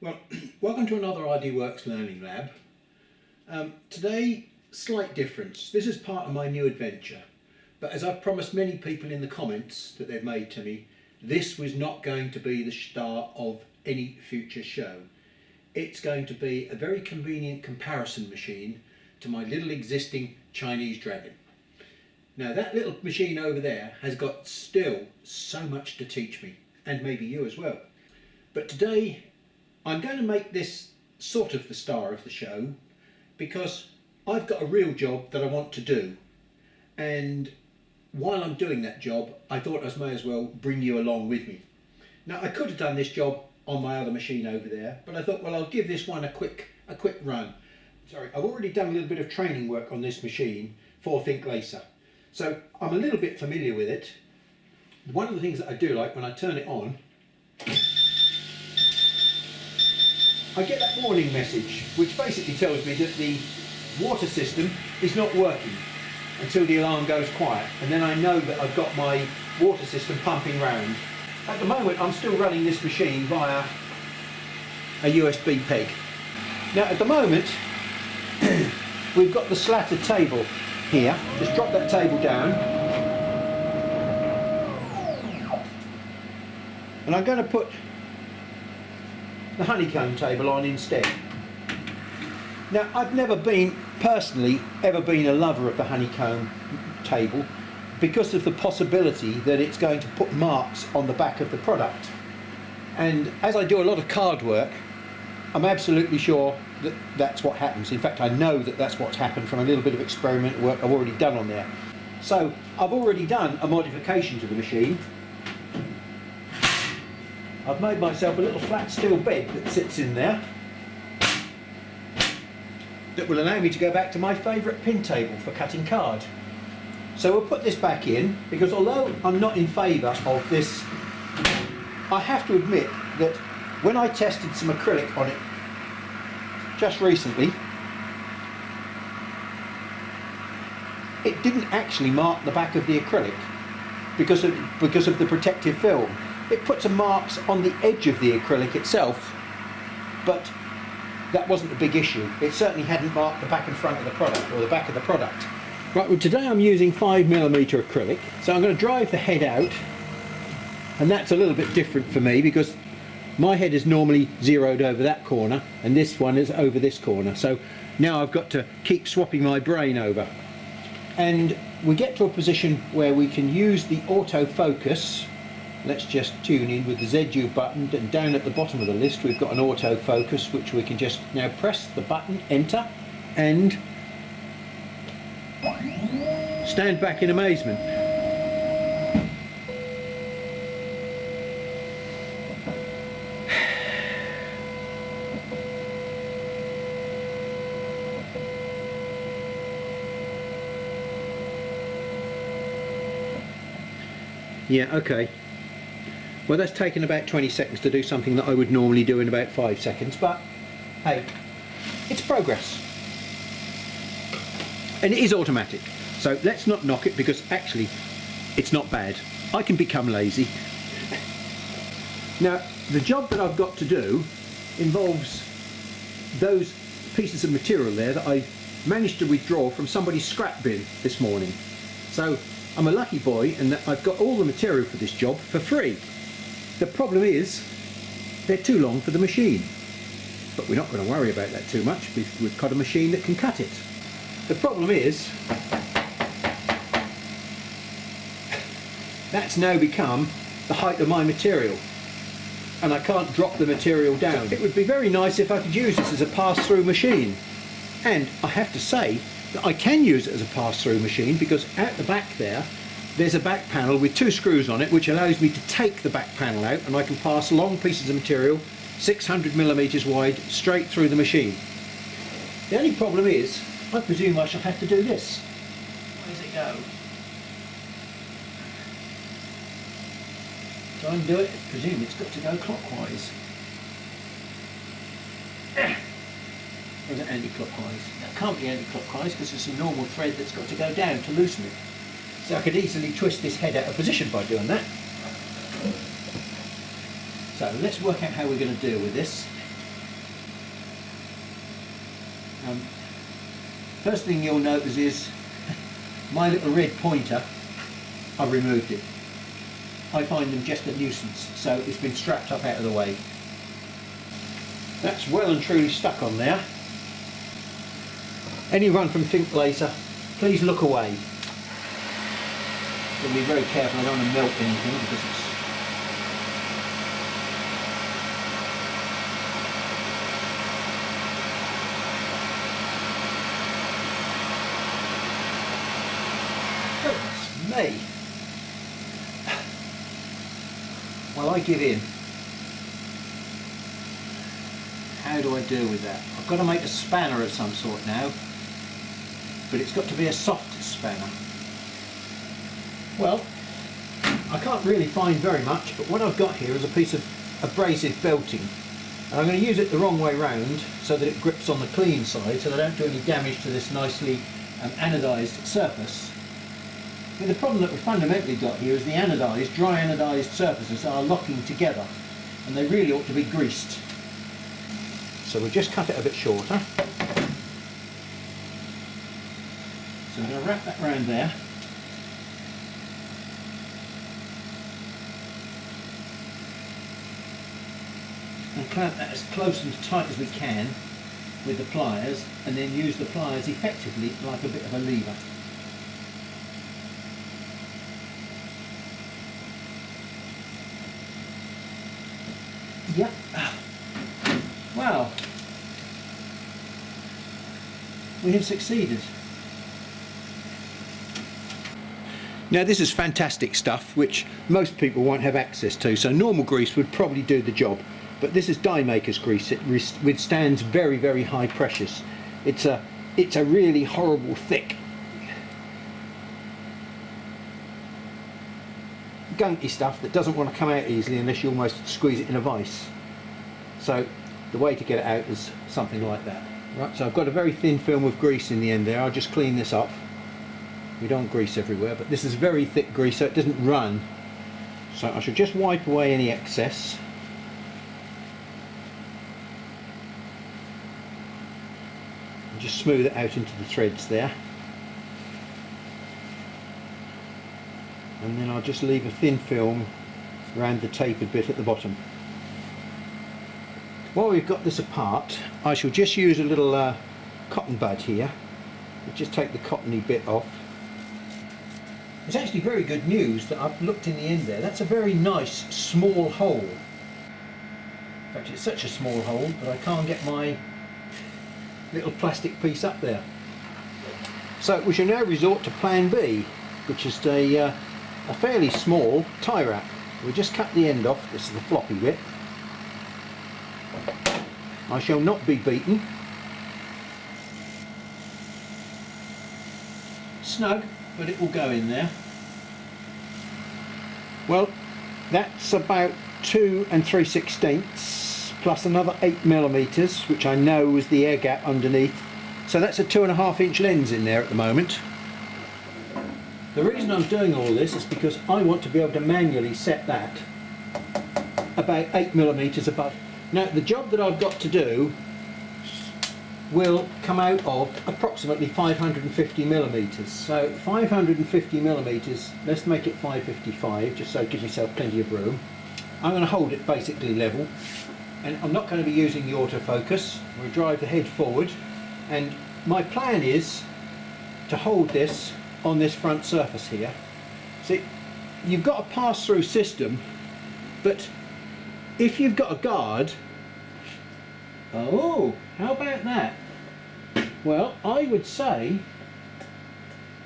Well, welcome to another RDWorks Learning Lab. Today, slight difference. This is part of my new adventure, but as I've promised many people in the comments that they've made to me, this was not going to be the start of any future show. It's going to be a very convenient comparison machine to my little existing Chinese dragon. Now that little machine over there has got still so much to teach me, and maybe you as well. But today, I'm going to make this sort of the star of the show because I've got a real job that I want to do, and while I'm doing that job I thought I may as well bring you along with me. Now I could have done this job on my other machine over there, but I thought, well, I'll give this one a quick run. Sorry, I've already done a little bit of training work on this machine for Think Laser, so I'm a little bit familiar with it. One of the things that I do like when I turn it on, I get that warning message which basically tells me that the water system is not working until the alarm goes quiet, and then I know that I've got my water system pumping round. At the moment I'm still running this machine via a USB peg. Now at the moment we've got the slatted table here. Just drop that table down and I'm going to put the honeycomb table on instead. Now I've never been personally ever been a lover of the honeycomb table because of the possibility that it's going to put marks on the back of the product, and as I do a lot of card work I'm absolutely sure that that's what happens. In fact I know that that's what's happened from a little bit of experimental work I've already done on there. So I've already done a modification to the machine. I've made myself a little flat steel bed that sits in there that will allow me to go back to my favourite pin table for cutting card. So we'll put this back in because although I'm not in favour of this, I have to admit that when I tested some acrylic on it just recently, it didn't actually mark the back of the acrylic because of the protective film. It put some marks on the edge of the acrylic itself, but that wasn't a big issue. It certainly hadn't marked the back and front of the product, or the back of the product. Right, well today I'm using 5mm acrylic, so I'm going to drive the head out, and that's a little bit different for me because my head is normally zeroed over that corner and this one is over this corner, so now I've got to keep swapping my brain over. And we get to a position where we can use the autofocus. Let's just tune in with the ZU button, and down at the bottom of the list we've got an autofocus which we can just now press the button, enter, and stand back in amazement. Yeah, okay. Well, that's taken about 20 seconds to do something that I would normally do in about 5 seconds, but hey, it's progress. And it is automatic, so let's not knock it because actually it's not bad. I can become lazy. Now, the job that I've got to do involves those pieces of material there that I managed to withdraw from somebody's scrap bin this morning. So I'm a lucky boy in that I've got all the material for this job for free. The problem is, they're too long for the machine. But we're not going to worry about that too much. We've got a machine that can cut it. The problem is, that's now become the height of my material. And I can't drop the material down. It would be very nice if I could use this as a pass-through machine. And I have to say that I can use it as a pass-through machine because at the back there's a back panel with 2 screws on it which allows me to take the back panel out, and I can pass long pieces of material 600mm wide straight through the machine. The only problem is, I presume I shall have to do this. Where does it go? To undo it, I presume it's got to go clockwise. Or is it anti-clockwise? It can't be anti-clockwise because it's a normal thread that's got to go down to loosen it. So I could easily twist this head out of position by doing that. So let's work out how we're going to deal with this. First thing you'll notice is my little red pointer, I've removed it. I find them just a nuisance, so it's been strapped up out of the way. That's well and truly stuck on there. Anyone from Think Laser, please look away. You'll be very careful, I don't want to melt anything because it's me. Well, I give in. How do I deal with that? I've got to make a spanner of some sort now, but it's got to be a soft spanner. Well, I can't really find very much, but what I've got here is a piece of abrasive belting. And I'm going to use it the wrong way round so that it grips on the clean side so that I don't do any damage to this nicely anodised surface. But the problem that we've fundamentally got here is the anodised, dry anodised surfaces are locking together and they really ought to be greased. So we'll just cut it a bit shorter. So I'm going to wrap that around there. And clamp that as close and tight as we can with the pliers, and then use the pliers effectively like a bit of a lever. Yep. Well, we have succeeded. Now this is fantastic stuff which most people won't have access to, so normal grease would probably do the job, but this is die maker's grease. It withstands very, very high pressures. It's a really horrible thick gunky stuff that doesn't want to come out easily unless you almost squeeze it in a vice. So the way to get it out is something like that. Right, so I've got a very thin film of grease in the end there. I'll just clean this off. We don't want grease everywhere, but this is very thick grease so it doesn't run. So I should just wipe away any excess. And just smooth it out into the threads there. And then I'll just leave a thin film around the tapered bit at the bottom. While we've got this apart, I shall just use a little cotton bud here. We'll just take the cottony bit off. It's actually very good news that I've looked in the end there. That's a very nice small hole. In fact, it's such a small hole that I can't get my little plastic piece up there. So we shall now resort to plan B, which is a fairly small tie wrap. We'll just cut the end off. This is the floppy bit. I shall not be beaten. Snug, but it will go in there. Well, that's about 2 3/16 plus another 8mm, which I know is the air gap underneath. So that's a 2.5 inch lens in there at the moment. The reason I'm doing all this is because I want to be able to manually set that about 8mm above. Now the job that I've got to do will come out of approximately 550mm. So 550mm, let's make it 555 just so it gives myself plenty of room. I'm going to hold it basically level, and I'm not going to be using the autofocus. We'll drive the head forward, and my plan is to hold this on this front surface here. See, you've got a pass-through system, but if you've got a guard, oh, how about that? Well, I would say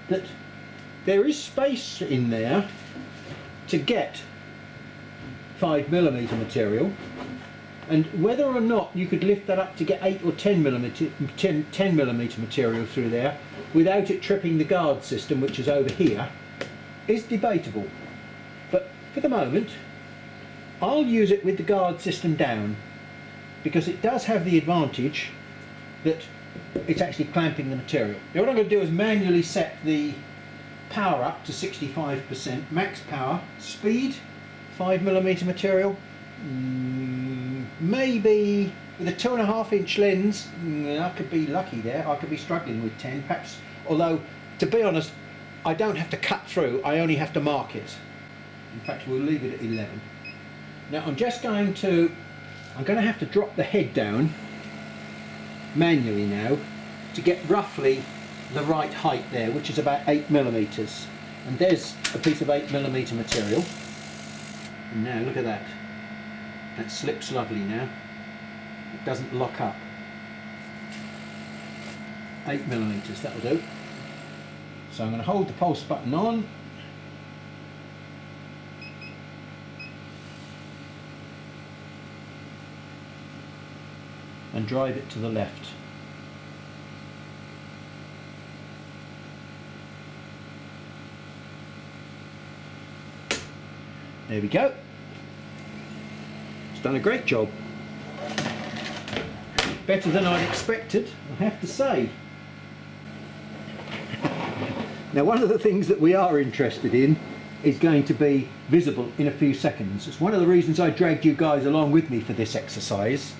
that there is space in there to get 5mm material, and whether or not you could lift that up to get 8 or 10mm material through there without it tripping the guard system, which is over here, is debatable. But for the moment, I'll use it with the guard system down, because it does have the advantage that it's actually clamping the material. Now what I'm going to do is manually set the power up to 65%, max power, speed, 5mm material, maybe With a 2.5 inch lens, I could be lucky there. I could be struggling with 10 perhaps, although to be honest I don't have to cut through, I only have to mark it. In fact we'll leave it at 11. Now I'm going to have to drop the head down manually now to get roughly the right height there, which is about 8mm. And there's a piece of 8mm material. And now look at that. That slips lovely now. It doesn't lock up. 8mm, that'll do. So I'm going to hold the pulse button on. And drive it to the left. There we go. It's done a great job. Better than I'd expected, I have to say. Now one of the things that we are interested in is going to be visible in a few seconds. It's one of the reasons I dragged you guys along with me for this exercise.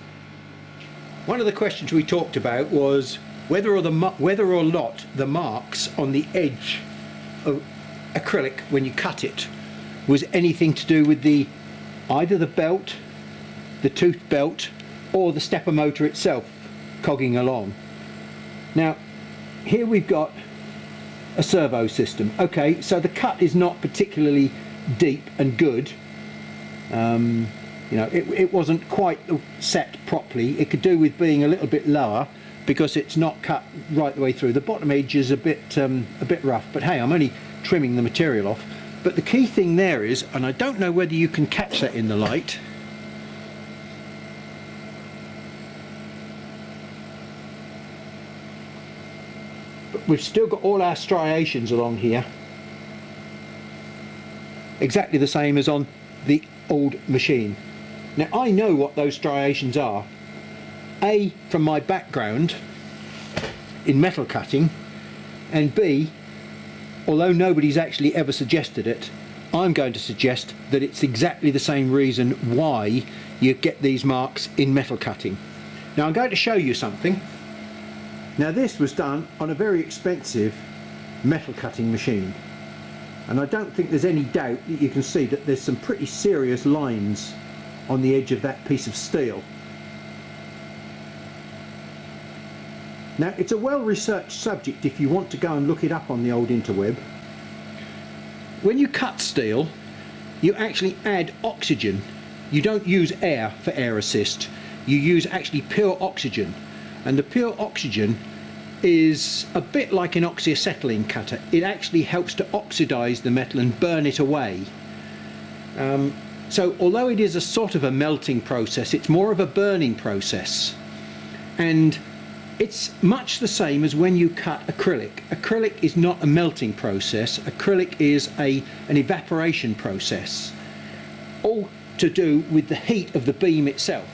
One of the questions we talked about was whether or not the marks on the edge of acrylic when you cut it was anything to do with either the belt, the tooth belt, or the stepper motor itself cogging along. Now here we've got a servo system. Okay, so the cut is not particularly deep and good. You know, it wasn't quite set properly. It could do with being a little bit lower because it's not cut right the way through. The bottom edge is a bit rough, but hey, I'm only trimming the material off. But the key thing there is, and I don't know whether you can catch that in the light, but we've still got all our striations along here, exactly the same as on the old machine. Now I know what those striations are, A, from my background in metal cutting, and B, although nobody's actually ever suggested it, I'm going to suggest that it's exactly the same reason why you get these marks in metal cutting. Now I'm going to show you something. Now this was done on a very expensive metal cutting machine, and I don't think there's any doubt that you can see that there's some pretty serious lines on the edge of that piece of steel. Now it's a well-researched subject if you want to go and look it up on the old interweb. When you cut steel, you actually add oxygen. You don't use air for air assist. You use actually pure oxygen, and the pure oxygen is a bit like an oxyacetylene cutter. It actually helps to oxidize the metal and burn it away. So although it is a sort of a melting process, it's more of a burning process. And it's much the same as when you cut acrylic. Acrylic is not a melting process. Acrylic is an evaporation process, all to do with the heat of the beam itself.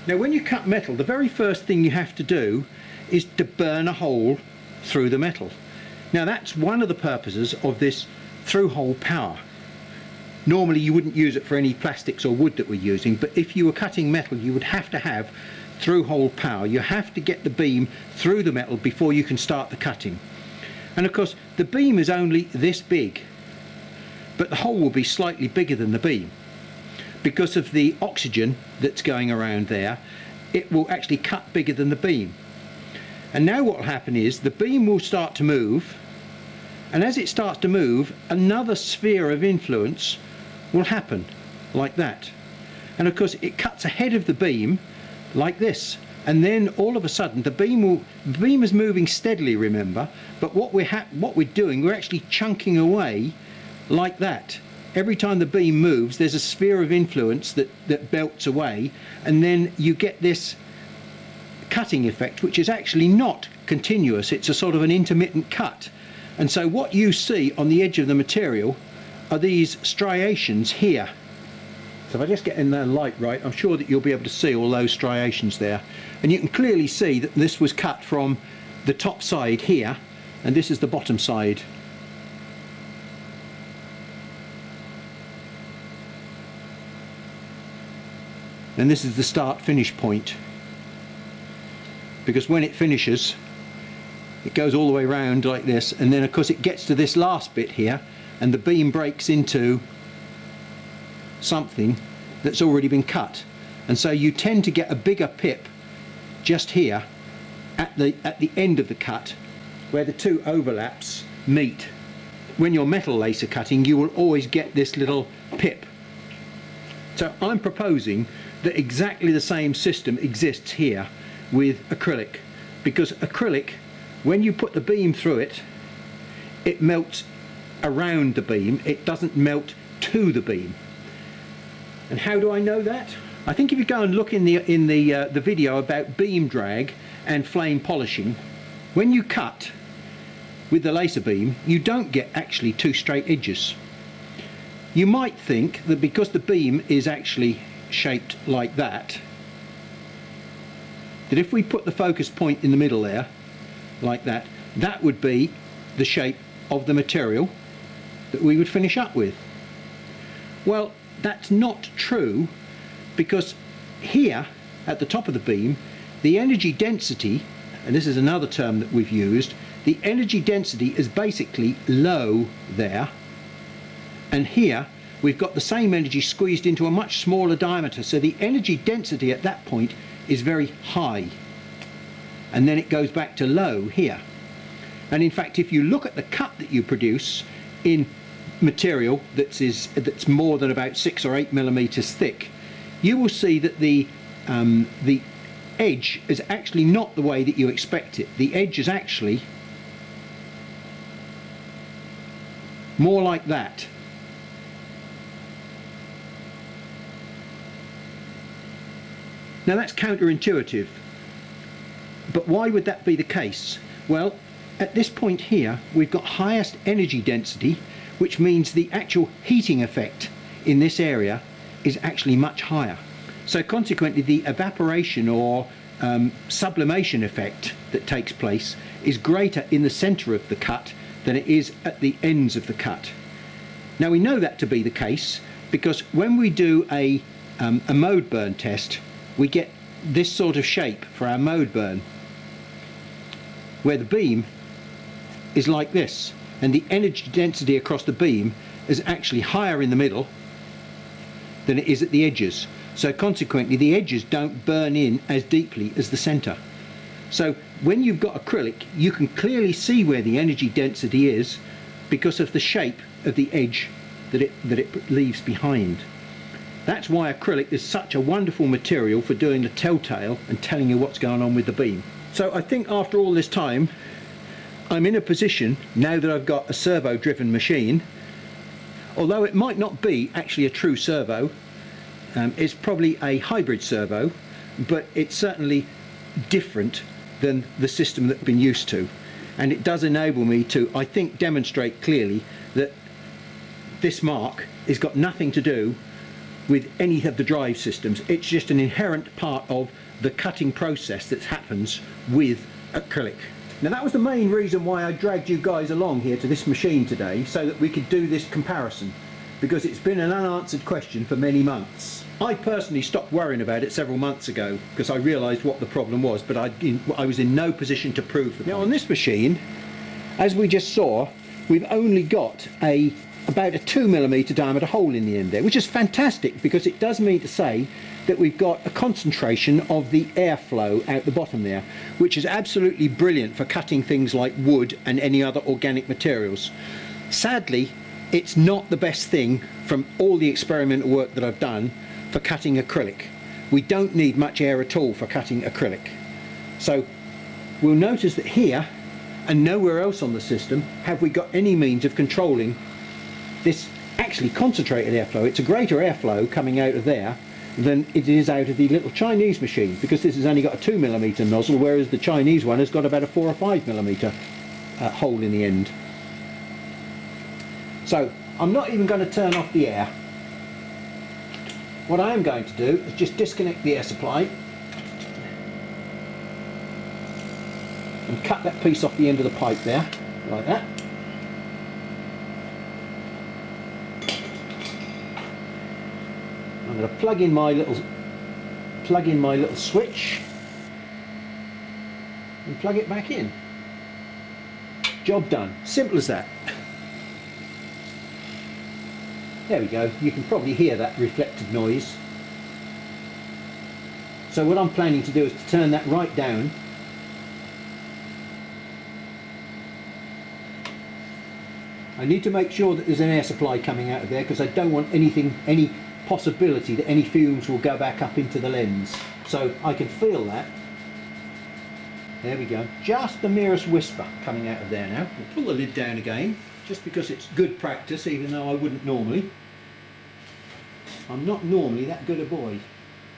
Now when you cut metal, the very first thing you have to do is to burn a hole through the metal. Now that's one of the purposes of this through-hole power. Normally you wouldn't use it for any plastics or wood that we're using, but if you were cutting metal you would have to have through-hole power. You have to get the beam through the metal before you can start the cutting. And of course the beam is only this big, but the hole will be slightly bigger than the beam. Because of the oxygen that's going around there, it will actually cut bigger than the beam. And now what will happen is the beam will start to move, and as it starts to move, another sphere of influence will happen, like that. And of course it cuts ahead of the beam, like this. And then all of a sudden the beam is moving steadily, remember, but what we're doing, we're actually chunking away like that. Every time the beam moves, there's a sphere of influence that belts away, and then you get this cutting effect, which is actually not continuous. It's a sort of an intermittent cut. And so what you see on the edge of the material are these striations here. So if I just get in the light right, I'm sure that you'll be able to see all those striations there. And you can clearly see that this was cut from the top side here, and this is the bottom side. And this is the start finish point. because when it finishes it goes all the way around like this, and then of course it gets to this last bit here and the beam breaks into something that's already been cut, and so you tend to get a bigger pip just here at the end of the cut where the two overlaps meet. When you're metal laser cutting, you will always get this little pip. So I'm proposing that exactly the same system exists here with acrylic, because acrylic, when you put the beam through it, it melts around the beam, it doesn't melt to the beam. And how do I know that? I think if you go and look in the video about beam drag and flame polishing, when you cut with the laser beam, you don't get actually two straight edges. You might think that because the beam is actually shaped like that, that if we put the focus point in the middle there, like that, that would be the shape of the material that we would finish up with. Well, that's not true, because here at the top of the beam, the energy density, and this is another term that we've used, the energy density is basically low there, and here we've got the same energy squeezed into a much smaller diameter, so the energy density at that point is very high, and then it goes back to low here. And in fact, if you look at the cut that you produce in material that's more than about 6 or 8 millimeters thick, you will see that the edge is actually not the way that you expect it. The edge is actually more like that. Now that's counterintuitive, but why would that be the case? Well, at this point here we've got highest energy density, which means the actual heating effect in this area is actually much higher. So consequently the evaporation or sublimation effect that takes place is greater in the center of the cut than it is at the ends of the cut. Now we know that to be the case because when we do a mode burn test, we get this sort of shape for our mode burn, where the beam is like this, and the energy density across the beam is actually higher in the middle than it is at the edges. So consequently the edges don't burn in as deeply as the center. So when you've got acrylic, you can clearly see where the energy density is because of the shape of the edge that it leaves behind. That's why acrylic is such a wonderful material for doing the telltale and telling you what's going on with the beam. So I think after all this time, I'm in a position, now that I've got a servo driven machine, although it might not be actually a true servo, it's probably a hybrid servo, but it's certainly different than the system that I've been used to. And it does enable me to, I think, demonstrate clearly that this mark has got nothing to do with any of the drive systems. It's just an inherent part of the cutting process that happens with acrylic. Now that was the main reason why I dragged you guys along here to this machine today, so that we could do this comparison, because it's been an unanswered question for many months. I personally stopped worrying about it several months ago because I realised what the problem was, but I was in no position to prove the point. Now on this machine, as we just saw, we've only got about a 2mm diameter hole in the end there, which is fantastic because it does mean to say that we've got a concentration of the airflow out the bottom there, which is absolutely brilliant for cutting things like wood and any other organic materials. Sadly, it's not the best thing from all the experimental work that I've done for cutting acrylic. We don't need much air at all for cutting acrylic. So we'll notice that here and nowhere else on the system have we got any means of controlling this actually concentrated airflow. It's a greater airflow coming out of there than it is out of the little Chinese machine, because this has only got a 2mm nozzle, whereas the Chinese one has got about a 4 or 5mm hole in the end. So I'm not even going to turn off the air. What I am going to do is just disconnect the air supply and cut that piece off the end of the pipe there, like that. I'm going to plug in my little switch, and plug it back in. Job done. Simple as that. There we go. You can probably hear that reflected noise. So what I'm planning to do is to turn that right down. I need to make sure that there's an air supply coming out of there because I don't want any possibility that any fumes will go back up into the lens. So I can feel that. There we go. Just the merest whisper coming out of there now. We'll pull the lid down again, just because it's good practice, even though I wouldn't normally. I'm not normally that good a boy,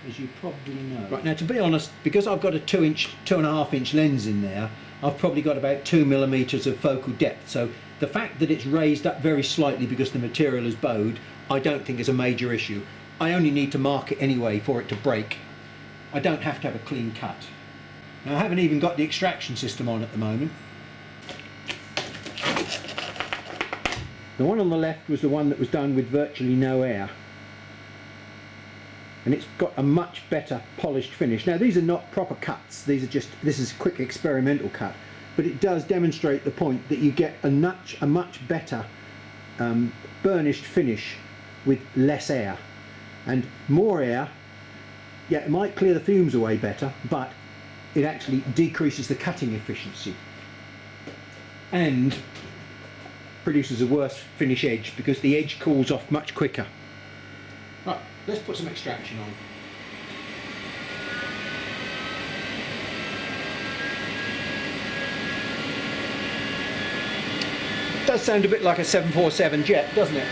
as you probably know. Right, now to be honest, because I've got a 2.5 inch lens in there, I've probably got about 2 millimeters of focal depth. So the fact that it's raised up very slightly because the material is bowed, I don't think is a major issue. I only need to mark it anyway for it to break. I don't have to have a clean cut. Now I haven't even got the extraction system on at the moment. The one on the left was the one that was done with virtually no air. And it's got a much better polished finish. Now these are not proper cuts, this is a quick experimental cut, but it does demonstrate the point that you get a much better burnished finish with less air. And more air, yeah, it might clear the fumes away better, but it actually decreases the cutting efficiency and produces a worse finish edge because the edge cools off much quicker. Right, let's put some extraction on. It does sound a bit like a 747 jet, doesn't it?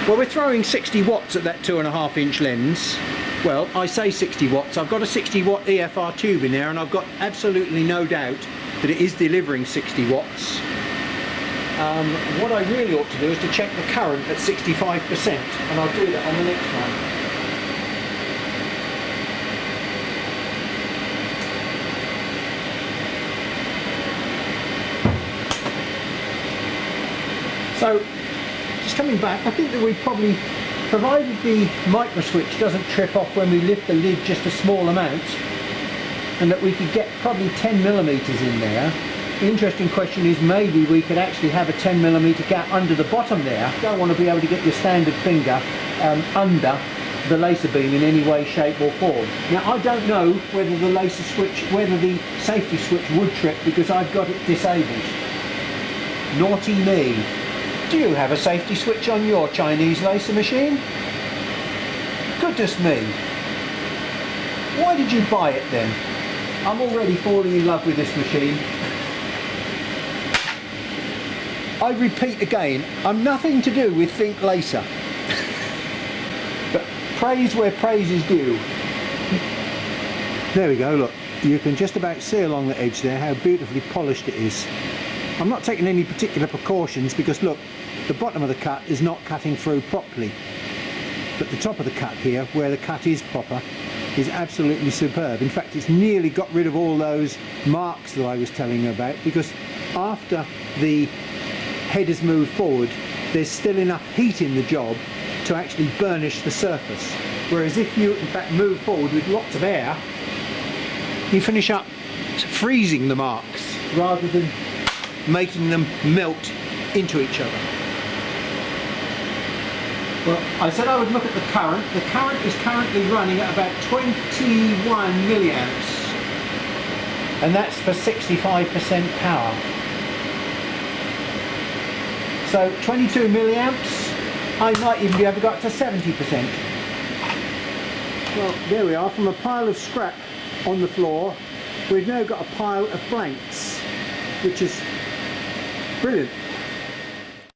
Well, we're throwing 60 watts at that 2.5 inch lens. Well, I say 60 watts, I've got a 60 watt EFR tube in there and I've got absolutely no doubt that it is delivering 60 watts. What I really ought to do is to check the current at 65%, and I'll do that on the next one. So, just coming back, I think that we probably, provided the micro switch doesn't trip off when we lift the lid just a small amount, and that we could get probably 10 millimeters in there. The interesting question is maybe we could actually have a 10 millimeter gap under the bottom there. You don't want to be able to get your standard finger under the laser beam in any way, shape or form. Now I don't know whether the laser switch, whether the safety switch would trip because I've got it disabled. Naughty me. Do you have a safety switch on your Chinese laser machine? Goodness me. Why did you buy it then? I'm already falling in love with this machine. I repeat again, I'm nothing to do with Think Laser. But praise where praise is due. There we go, look. You can just about see along the edge there how beautifully polished it is. I'm not taking any particular precautions because look, the bottom of the cut is not cutting through properly. But the top of the cut here, where the cut is proper, is absolutely superb. In fact, it's nearly got rid of all those marks that I was telling you about, because after the head has moved forward, there's still enough heat in the job to actually burnish the surface. Whereas if you in fact move forward with lots of air, you finish up freezing the marks rather than making them melt into each other. Well, I said I would look at the current. The current is currently running at about 21 milliamps, and that's for 65% power. So 22 milliamps, I might even be able to go up to 70%. Well, there we are. From a pile of scrap on the floor, we've now got a pile of blanks, which is brilliant.